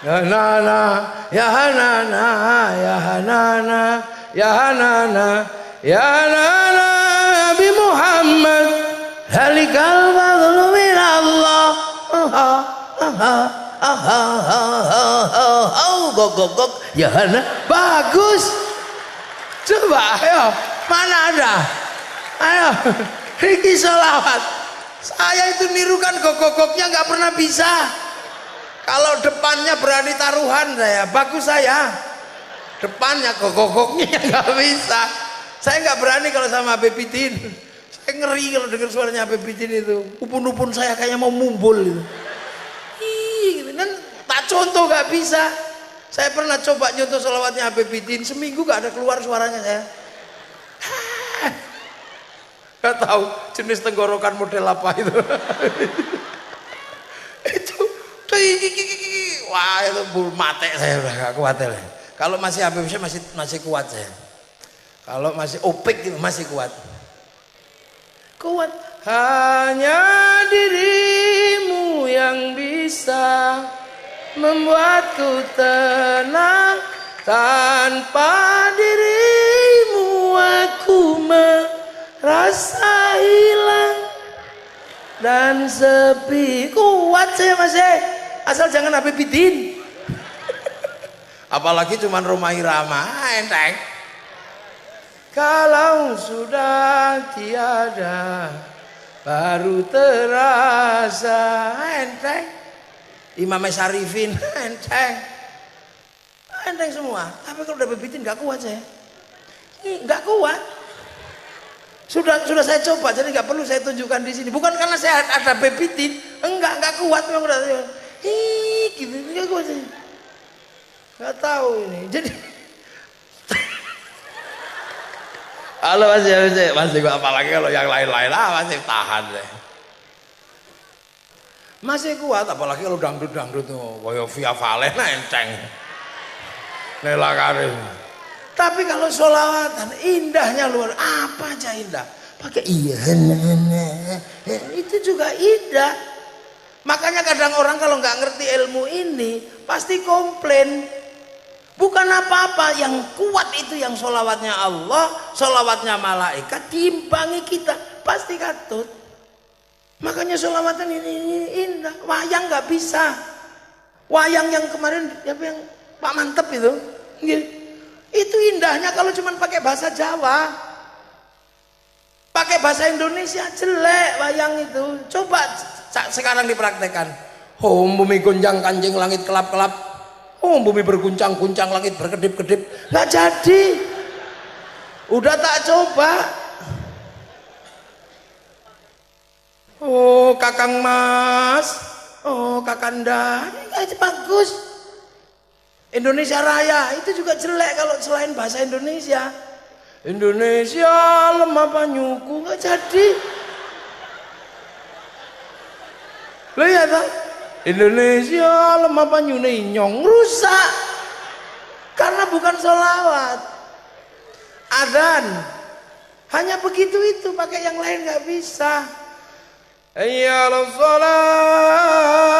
Ya nana, ya nana, ya nana, ya nana, ya nana Nabi Muhammad halikal fadlu min Allah. Gok ya Hana. Bagus. Coba ayo, mana ada? Ayo, ini sholawat. Saya itu nirukan gok-goknya nggak pernah bisa. Kalau depannya berani taruhan saya, bagus saya. Depannya gok-goknya nggak bisa. Saya nggak berani kalau sama Habibidin. Saya ngeri kalau dengar suaranya Habibidin itu. Upun-upun saya kayaknya mau mumbul gitu. Dan tak contoh gak bisa. Saya pernah coba nyontoh sholawatnya Habibidin, seminggu gak ada keluar suaranya saya. Gak tahu jenis tenggorokan model apa itu. Itu wah itu bul mate saya udah gak kuat ya. Kalau masih Habib saya masih kuat saya. Kalau masih opik gitu masih kuat. Kuat. Hanya dirimu yang bisa membuatku tenang. Tanpa dirimu aku merasa hilang dan sepi. Kuat saya masih, asal jangan Habibidin. Apalagi cuman Rhoma Irama enteng. Kalau sudah tiada baru terasa enteng. Imam Syarifin enteng. Enteng semua. Tapi kalau udah Habibidin gak kuat saya. Gak kuat. Sudah saya coba, jadi nggak perlu saya tunjukkan di sini. Bukan karena saya ada bebitin, enggak kuat memang udah. Gitu nggak kuat. Nggak tahu ini. Jadi halo masih gua apalagi kalau yang lain-lain masih tahan deh. Masih kuat apalagi kalau dangdut tuh koyo Via Valen enteng. Nela Karim. Tapi kalau sholawatan indahnya luar apa aja indah. Pakai iya itu juga indah. Makanya kadang orang kalau nggak ngerti ilmu ini pasti komplain. Bukan apa-apa, yang kuat itu yang sholawatnya Allah, sholawatnya malaikat, diimbangi kita pasti katut. Makanya sholawatan ini indah. Wayang nggak bisa. Wayang yang kemarin yang Pak Mantep itu indahnya kalau cuma pakai bahasa Jawa. Pakai bahasa Indonesia jelek wayang itu. Coba sekarang dipraktekkan. Oh, bumi gonjang kanjing langit kelap-kelap. Oh, bumi berguncang-guncang langit berkedip-kedip. Nggak jadi. Udah tak coba. Oh, Kakang Mas. Oh, Kakanda. Ini bagus. Indonesia Raya itu juga jelek kalau selain bahasa Indonesia. Indonesia lemah banyuku, nggak jadi. Lihat tak? Indonesia lemah banyune nyong, rusak karena bukan sholawat. Adzan hanya begitu itu, pakai yang lain nggak bisa. Hayya 'alas shalah.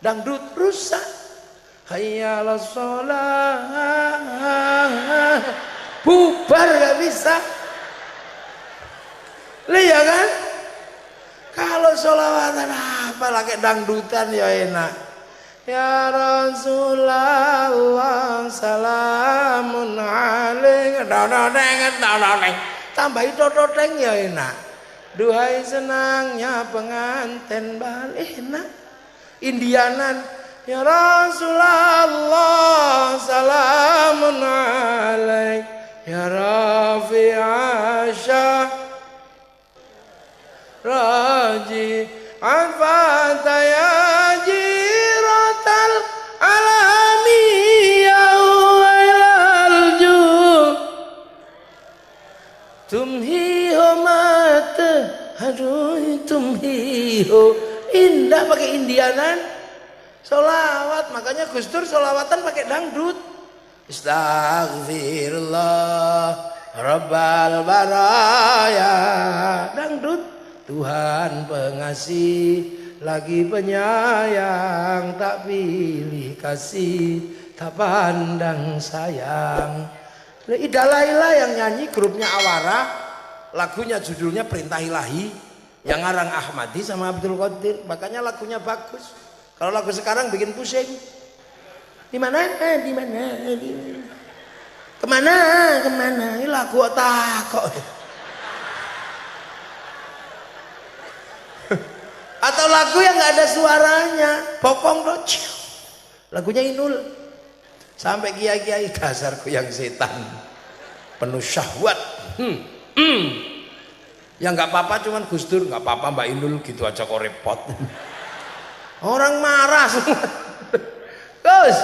Dangdut rusak. Hayya 'alas shalah. Bubar gak bisa. Lihat kan? Kalau sholawatan apa lagi dangdutan ya enak. Ya Rasulullah salamun alaik. Tambahin tototeng ya enak. Duhai senangnya pengantin balik enak. Indianan ya Rasulullah salamun alaik ya Rafi'asya raji anfata ya jiratal alami ya wailal jum tumhiho mata aduh tumhiho. Indah pakai indianan. Sholawat, makanya Gus Dur sholawatan pakai dangdut. Astaghfirullah Rabbal baraya. Dangdut. Tuhan pengasih lagi penyayang, tak pilih kasih, tak pandang sayang. Ida Laila yang nyanyi grupnya Awara, lagunya judulnya Perintah Ilahi. Yang ngarang Ahmadi sama Abdul Qadir, makanya lagunya bagus. Kalau lagu sekarang bikin pusing. Di mana? Di mana? Kemana? Kemana? Ini lagu otak kok. Atau lagu yang nggak ada suaranya, bokong dong. Lagunya Inul. Sampai kiai-kiai dasarku yang setan, penuh syahwat. Ya nggak apa-apa, cuman Gus Dur nggak apa-apa Mbak Inul gitu aja kok repot. Orang marah semua. Gus,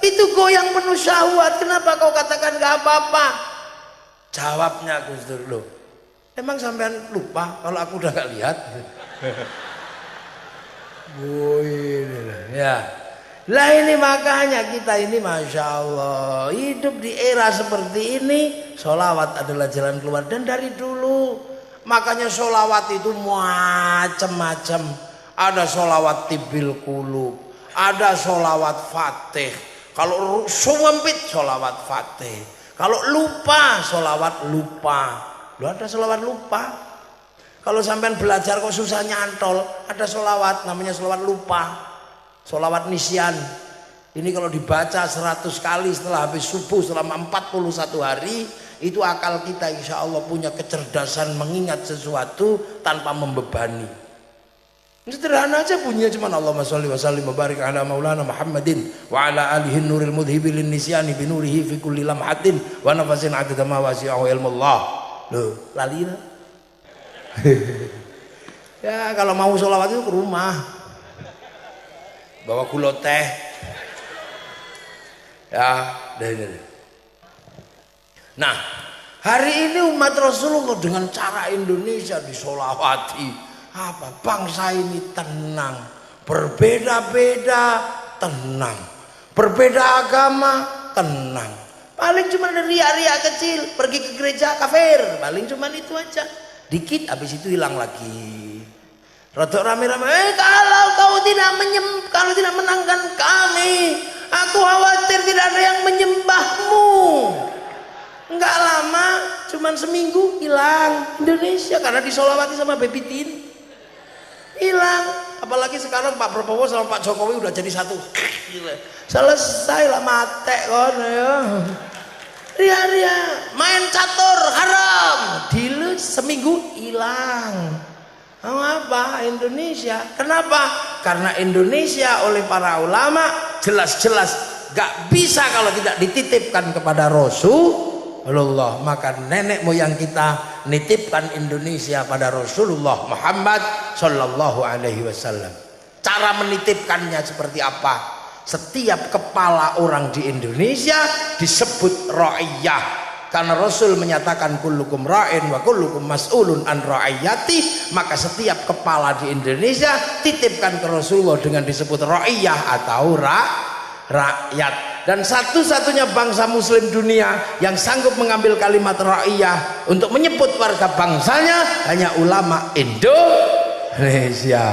itu goyang penuh syahwat, kenapa kau katakan nggak apa-apa? Jawabnya Gus Dur, loh emang sampean lupa kalau aku udah nggak lihat. Ya lah, ini makanya kita ini Masya Allah hidup di era seperti ini. Sholawat adalah jalan keluar, dan dari dulu. Makanya sholawat itu macam-macam. Ada sholawat tibil kulub, ada sholawat fatih. Kalau sumpit sholawat fatih. Kalau lupa sholawat lupa. Lu ada sholawat lupa. Kalau sampean belajar kok susah nyantol, ada sholawat namanya sholawat lupa, sholawat nisyan. Ini kalau dibaca 100 kali setelah habis subuh selama 41 hari, itu akal kita insya Allah punya kecerdasan mengingat sesuatu tanpa membebani. Sederhana aja bunyinya, cuman Allahumma sholli wa sallim wa barik ala maulana Muhammadin wa ala alihi nuril mudhibi lin nisyani bi nurihi fi kulli lamhatin wa nafasin adada ma wasi'ahu ilmullah. Loh, lali. Ya kalau mau sholawat itu ke rumah, bawa gula teh. Ya, nah, hari ini umat Rasulullah dengan cara Indonesia disolawati. Apa? Bangsa ini tenang, berbeda-beda tenang, berbeda agama tenang. Paling cuma ada riak-riak kecil, pergi ke gereja kafir, paling cuma itu aja. Dikit habis itu hilang lagi. Rodok rame-rame, kalau tidak menangkan kami, aku khawatir tidak ada yang menyembahmu. Enggak lama, cuman seminggu hilang Indonesia karena disolawati sama Baby Tin. Hilang. Apalagi sekarang Pak Prabowo sama Pak Jokowi udah jadi satu. Selesai lah mate kon ya. Ria-ria, main catur haram, dilu seminggu hilang. Apa Indonesia? Kenapa? Karena Indonesia oleh para ulama jelas-jelas gak bisa kalau tidak dititipkan kepada Rasulullah. Maka nenek moyang kita nitipkan Indonesia pada Rasulullah Muhammad Sallallahu Alaihi Wasallam. Cara menitipkannya seperti apa? Setiap kepala orang di Indonesia disebut ra'iyah. Karena Rasul menyatakan kullukum ra'in wa kullukum mas'ulun an ra'iyati, maka setiap kepala di Indonesia titipkan ke Rasulullah dengan disebut ra'iyah atau rakyat. Dan satu-satunya bangsa muslim dunia yang sanggup mengambil kalimat ra'iyah untuk menyebut warga bangsanya hanya ulama Indonesia.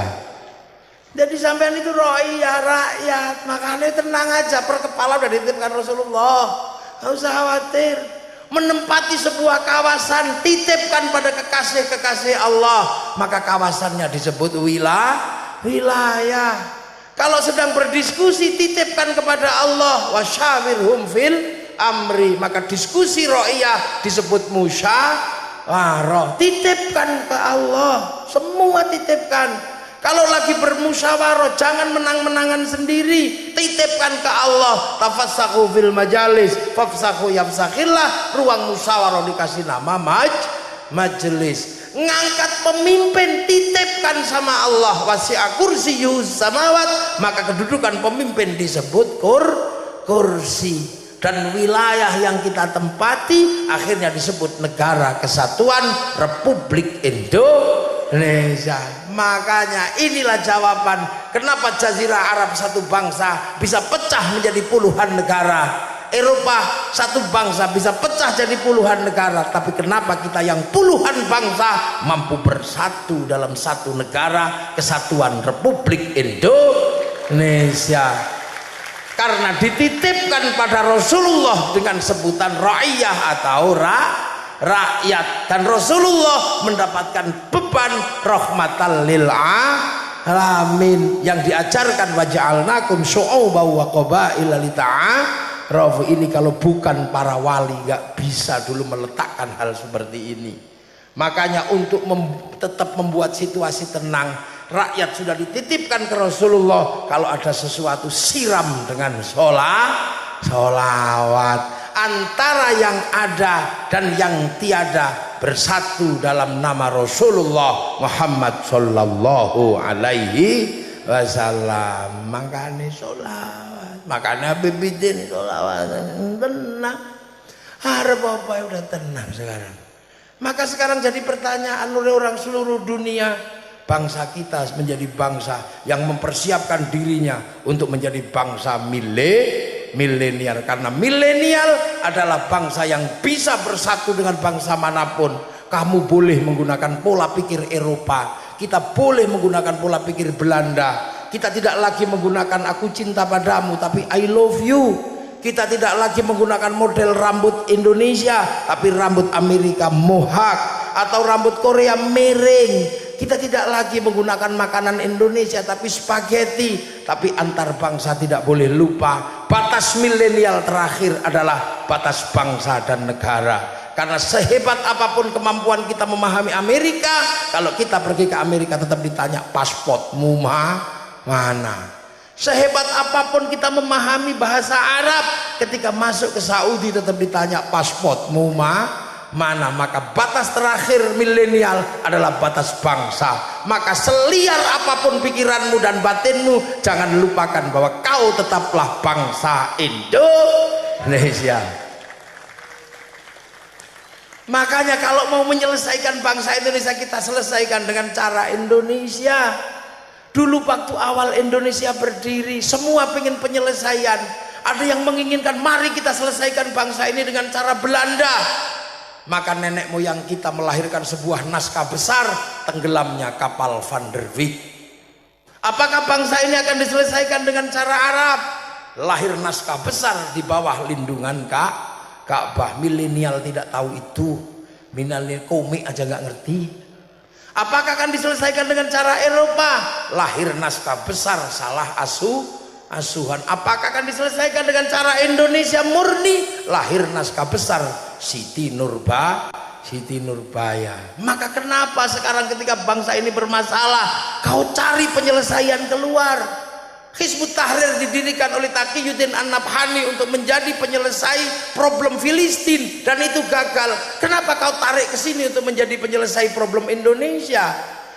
Jadi sampean itu ra'iyah, rakyat, makanya tenang aja, per kepala udah dititipkan Rasulullah, nggak usah khawatir. Menempati sebuah kawasan titipkan pada kekasih-kekasih Allah, maka kawasannya disebut wilayah. Kalau sedang berdiskusi titipkan kepada Allah, wasyawirhum fil amri, maka diskusi ra'iyah disebut musyawarah. Titipkan ke Allah, semua titipkan. Kalau lagi bermusyawarah jangan menang-menangan sendiri, titipkan ke Allah. Tafassahu fil majalis fafsahu yafsakhillah. Ruang musyawarah dikasih nama majelis. Ngangkat pemimpin titipkan sama Allah. Wasi'a kursiyus samawat, maka kedudukan pemimpin disebut kursi. Dan wilayah yang kita tempati akhirnya disebut negara kesatuan Republik Indonesia. Makanya inilah jawaban kenapa Jazirah Arab satu bangsa bisa pecah menjadi puluhan negara, Eropa satu bangsa bisa pecah jadi puluhan negara, tapi kenapa kita yang puluhan bangsa mampu bersatu dalam satu negara kesatuan Republik Indonesia? Karena dititipkan pada Rasulullah dengan sebutan ra'iyah atau rakyat, dan Rasulullah mendapatkan beban rahmatan lil alamin yang diajarkan waja'alnakum syu'uban wa qabaila lita'arafu. Ini kalau bukan para wali gak bisa dulu meletakkan hal seperti ini. Makanya untuk tetap membuat situasi tenang, rakyat sudah dititipkan ke Rasulullah. Kalau ada sesuatu siram dengan sholawat. Antara yang ada dan yang tiada bersatu dalam nama Rasulullah Muhammad Sallallahu Alaihi Wasallam. Makanya sholawat, makanya bibidin sholawat tenang. Harap apa udah tenang sekarang. Maka sekarang jadi pertanyaan oleh orang seluruh dunia, bangsa kita menjadi bangsa yang mempersiapkan dirinya untuk menjadi bangsa milenial, karena milenial adalah bangsa yang bisa bersatu dengan bangsa manapun. Kamu boleh menggunakan pola pikir Eropa, kita boleh menggunakan pola pikir Belanda. Kita tidak lagi menggunakan aku cinta padamu tapi I love you. Kita tidak lagi menggunakan model rambut Indonesia tapi rambut Amerika mohawk atau rambut Korea miring. Kita tidak lagi menggunakan makanan Indonesia tapi spaghetti. Tapi antar bangsa tidak boleh lupa, batas milenial terakhir adalah batas bangsa dan negara. Karena sehebat apapun kemampuan kita memahami Amerika, kalau kita pergi ke Amerika tetap ditanya pasportmu mana. Sehebat apapun kita memahami bahasa Arab, ketika masuk ke Saudi tetap ditanya pasportmu mana. Maka batas terakhir milenial adalah batas bangsa. Maka seliar apapun pikiranmu dan batinmu, jangan lupakan bahwa kau tetaplah bangsa Indonesia. Makanya kalau mau menyelesaikan bangsa Indonesia, kita selesaikan dengan cara Indonesia. Dulu waktu awal Indonesia berdiri, semua pengen penyelesaian. Ada yang menginginkan mari kita selesaikan bangsa ini dengan cara Belanda. Maka nenek moyang kita melahirkan sebuah naskah besar, tenggelamnya kapal Van der Wijk. Apakah bangsa ini akan diselesaikan dengan cara Arab? Lahir naskah besar di bawah lindungan Ka'bah. Milenial tidak tahu itu. Milenial komik aja nggak ngerti. Apakah akan diselesaikan dengan cara Eropa? Lahir naskah besar, salah asuhan. Apakah akan diselesaikan dengan cara Indonesia murni? Lahir naskah besar, Siti Nurbaya. Maka kenapa sekarang ketika bangsa ini bermasalah, kau cari penyelesaian keluar? Hizbut Tahrir didirikan oleh Taqiyuddin An-Nabhani untuk menjadi penyelesai problem Filistin, dan itu gagal. Kenapa kau tarik ke sini untuk menjadi penyelesai problem Indonesia?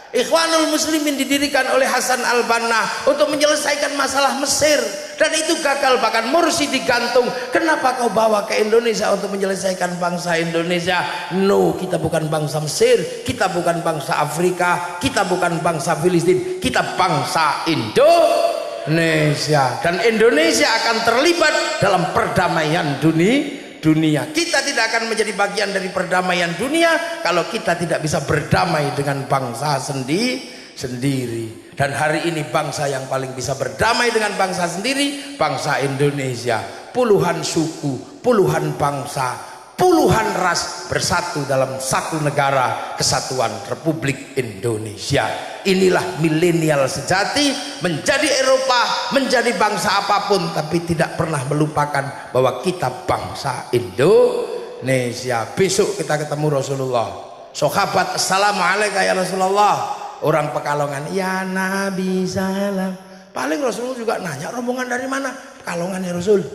Ikhwanul Muslimin didirikan oleh Hasan al-Banna untuk menyelesaikan masalah Mesir, dan itu gagal, bahkan Mursi digantung. Kenapa kau bawa ke Indonesia untuk menyelesaikan bangsa Indonesia? No, kita bukan bangsa Mesir, kita bukan bangsa Afrika, kita bukan bangsa Filistin, kita bangsa Indonesia. Dan Indonesia akan terlibat dalam perdamaian dunia. Kita tidak akan menjadi bagian dari perdamaian dunia kalau kita tidak bisa berdamai dengan bangsa sendiri. Dan hari ini bangsa yang paling bisa berdamai dengan bangsa sendiri, bangsa Indonesia. Puluhan suku, puluhan bangsa, puluhan ras bersatu dalam satu negara, Kesatuan Republik Indonesia. Inilah milenial sejati, menjadi Eropa, menjadi bangsa apapun, tapi tidak pernah melupakan bahwa kita bangsa Indonesia. Besok kita ketemu Rasulullah. Sahabat, assalamualaikum ya Rasulullah. Orang Pekalongan, ya Nabi salam. Paling Rasulullah juga nanya, rombongan dari mana? Pekalongan ya Rasul.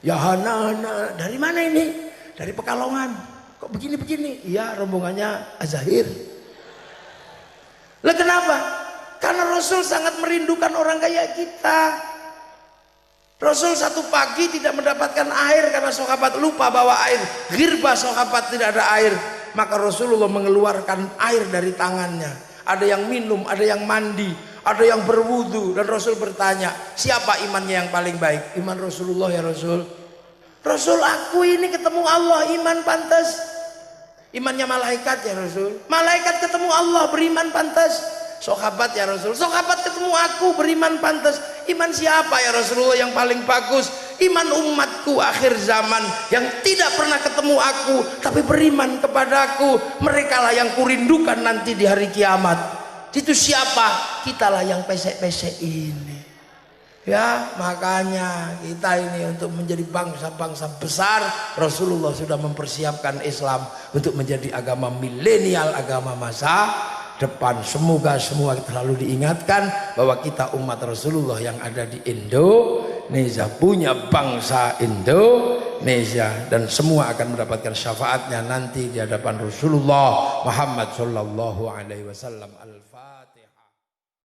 Ya Hana, dari mana ini? Dari Pekalongan. Kok begini-begini? Iya, rombongannya Azahir. Lah kenapa? Karena Rasul sangat merindukan orang kayak kita. Rasul satu pagi tidak mendapatkan air karena sahabat lupa bawa air. Ghirba sahabat tidak ada air. Maka Rasulullah mengeluarkan air dari tangannya. Ada yang minum, ada yang mandi, ada yang berwudu. Dan Rasul bertanya, siapa imannya yang paling baik? Iman Rasulullah ya Rasul. Rasul, aku ini ketemu Allah, iman pantas. Imannya malaikat ya Rasul. Malaikat ketemu Allah, beriman pantas. Sahabat ya Rasul. Sahabat ketemu aku, beriman pantas. Iman siapa ya Rasulullah yang paling bagus? Iman umatku akhir zaman yang tidak pernah ketemu aku tapi beriman kepadaku. Mereka lah yang kurindukan nanti di hari kiamat. Itu siapa? Kitalah yang pesek-pesek ini. Ya, makanya kita ini untuk menjadi bangsa-bangsa besar, Rasulullah sudah mempersiapkan Islam untuk menjadi agama milenial, agama masa depan. Semoga semua selalu diingatkan bahwa kita umat Rasulullah yang ada di Indonesia, punya bangsa Indonesia, dan semua akan mendapatkan syafaatnya nanti di hadapan Rasulullah Muhammad sallallahu alaihi wasallam. Al-Fatihah.